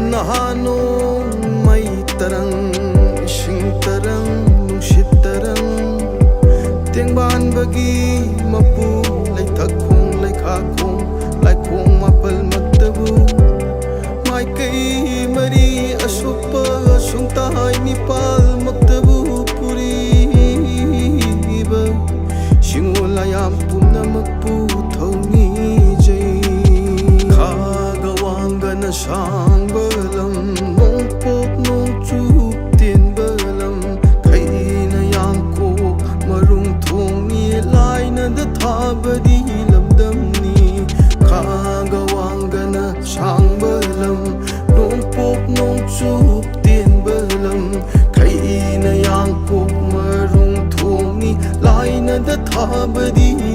Nahanong may tarang, ising tarang, nungsit tarang. Tiangban bagi mapu, lay thakong, lay khakong, lay kong mapal magtabu. Mai kay mari asupa, asung tahay nipal magtabu puriba. Singulayam puna magputaw ni jay. Kagawang gana sang balam, nong pop nong chup tin balam. Kay na yang ko marung thong ni lai na dathabadi lamdam ni. Kagawang gana sang balam, nong pop nong chup tin balam. Kay na yang ko marung thong ni lai na dathabadi